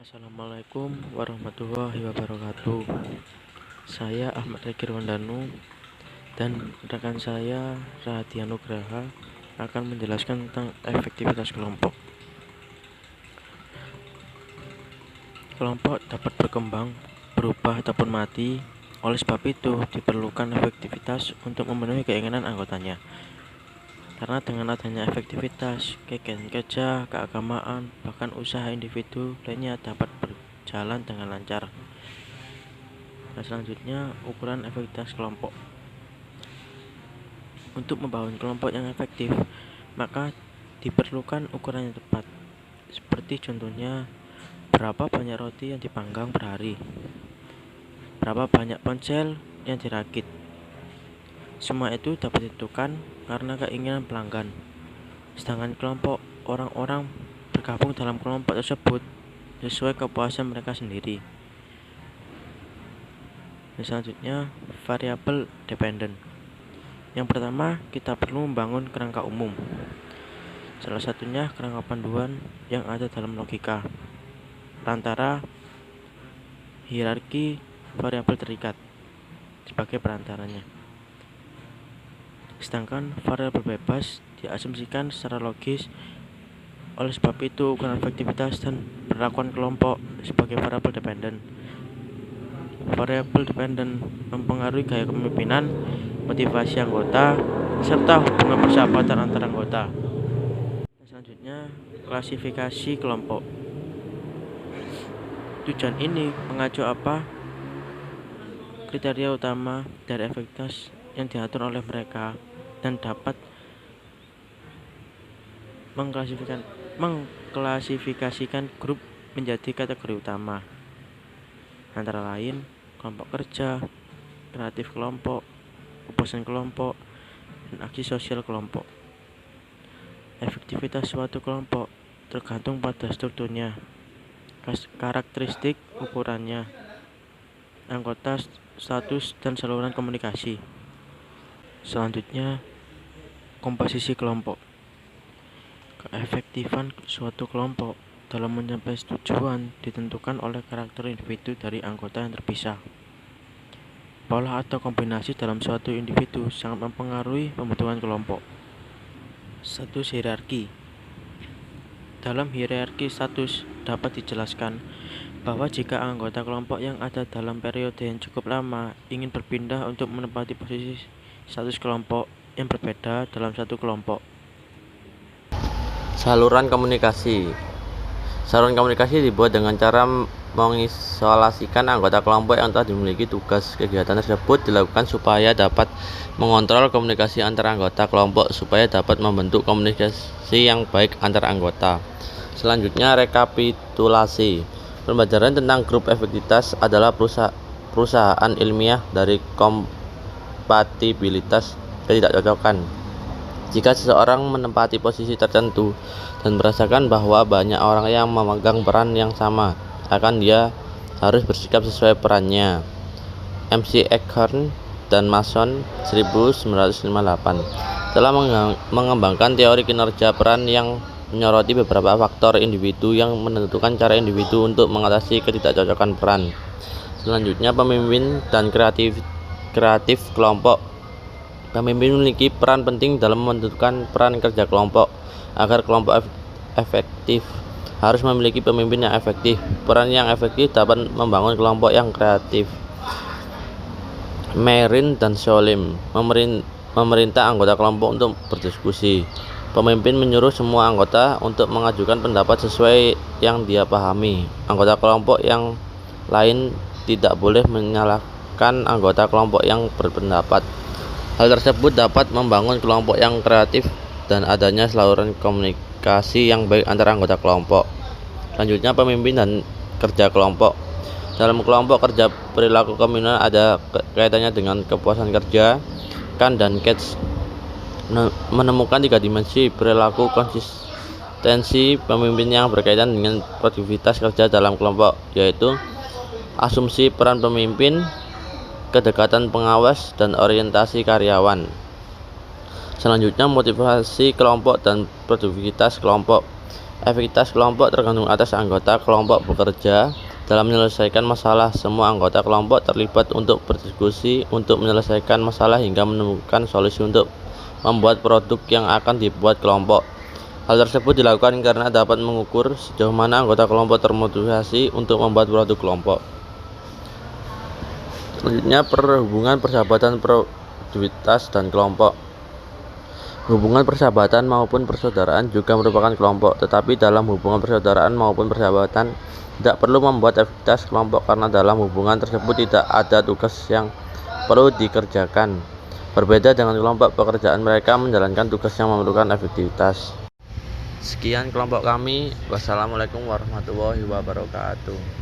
Assalamualaikum warahmatullahi wabarakatuh. Saya Ahmad Reki Rwandanu dan rekan saya Raditya Nugraha akan menjelaskan tentang efektivitas kelompok. Kelompok dapat berkembang, berubah ataupun mati. Oleh sebab itu, diperlukan efektivitas untuk memenuhi keinginan anggotanya. Karena dengan adanya efektivitas, kegiatan kerja, keagamaan, bahkan usaha individu lainnya dapat berjalan dengan lancar. Nah, selanjutnya, ukuran efektivitas kelompok. Untuk membangun kelompok yang efektif, maka diperlukan ukuran yang tepat. Seperti contohnya, berapa banyak roti yang dipanggang per hari, berapa banyak ponsel yang dirakit. Semua itu dapat ditentukan karena keinginan pelanggan. Sedangkan kelompok orang-orang bergabung dalam kelompok tersebut sesuai kepuasan mereka sendiri. Dan selanjutnya, variabel dependen. Yang pertama, kita perlu membangun kerangka umum. Salah satunya kerangka panduan yang ada dalam logika, perantara, hierarki, variabel terikat sebagai perantaranya. Sedangkan variabel bebas diasumsikan secara logis. Oleh sebab itu, ukuran efektivitas dan perlakuan kelompok sebagai variabel dependen. Variabel dependen mempengaruhi gaya kepemimpinan, motivasi anggota, serta hubungan persahabatan antar anggota. Selanjutnya, klasifikasi kelompok. Tujuan ini mengacu apa? Kriteria utama dari efektivitas yang diatur oleh mereka dan dapat mengklasifikasikan grup menjadi kategori utama, antara lain kelompok kerja, kreatif kelompok, kebosanan kelompok, dan aksi sosial kelompok. Efektivitas suatu kelompok tergantung pada strukturnya, karakteristik ukurannya, anggota, status, dan saluran komunikasi. Selanjutnya, komposisi kelompok. Keefektifan suatu kelompok dalam mencapai tujuan ditentukan oleh karakter individu dari anggota yang terpisah. Pola atau kombinasi dalam suatu individu sangat mempengaruhi pembentukan kelompok. Status hierarki. Dalam hierarki status dapat dijelaskan bahwa jika anggota kelompok yang ada dalam periode yang cukup lama ingin berpindah untuk menempati posisi status kelompok yang berbeda dalam satu kelompok. Saluran komunikasi. Saluran komunikasi dibuat dengan cara mengisolasikan anggota kelompok yang telah dimiliki tugas. Kegiatan tersebut dilakukan supaya dapat mengontrol komunikasi antar anggota kelompok supaya dapat membentuk komunikasi yang baik antar anggota. Selanjutnya, rekapitulasi. Pembelajaran tentang grup efektivitas adalah perusahaan ilmiah dari kompatibilitas ketidakcocokan. Jika seseorang menempati posisi tertentu dan merasakan bahwa banyak orang yang memegang peran yang sama, akan dia harus bersikap sesuai perannya. MC Eckhart dan Mason 1958 telah mengembangkan teori kinerja peran yang menyoroti beberapa faktor individu yang menentukan cara individu untuk mengatasi ketidakcocokan peran. Selanjutnya, pemimpin dan kreatif kelompok. Pemimpin memiliki peran penting dalam menentukan peran kerja kelompok. Agar kelompok efektif, harus memiliki pemimpin yang efektif. Peran yang efektif dapat membangun kelompok yang kreatif. Merin dan Solim memerintah anggota kelompok untuk berdiskusi. Pemimpin menyuruh semua anggota untuk mengajukan pendapat sesuai yang dia pahami. Anggota kelompok yang lain tidak boleh menyalahkan anggota kelompok yang berpendapat. Hal tersebut dapat membangun kelompok yang kreatif dan adanya saluran komunikasi yang baik antara anggota kelompok. Selanjutnya, pemimpin dan kerja kelompok. Dalam kelompok kerja, perilaku komunal ada kaitannya dengan kepuasan kerja. Kahn dan Katz menemukan 3 dimensi perilaku konsistensi pemimpin yang berkaitan dengan produktivitas kerja dalam kelompok, yaitu asumsi peran pemimpin, kedekatan pengawas, dan orientasi karyawan. Selanjutnya, motivasi kelompok dan produktivitas kelompok. Efektivitas kelompok tergantung atas anggota kelompok bekerja dalam menyelesaikan masalah. Semua anggota kelompok terlibat untuk berdiskusi untuk menyelesaikan masalah hingga menemukan solusi untuk membuat produk yang akan dibuat kelompok. Hal tersebut dilakukan karena dapat mengukur sejauh mana anggota kelompok termotivasi untuk membuat produk kelompok. Selanjutnya, perhubungan persahabatan, produktivitas, dan kelompok. Hubungan persahabatan maupun persaudaraan juga merupakan kelompok, tetapi dalam hubungan persaudaraan maupun persahabatan tidak perlu membuat aktivitas kelompok karena dalam hubungan tersebut tidak ada tugas yang perlu dikerjakan. Berbeda dengan kelompok, pekerjaan mereka menjalankan tugas yang memerlukan efektivitas. Sekian kelompok kami. Wassalamualaikum warahmatullahi wabarakatuh.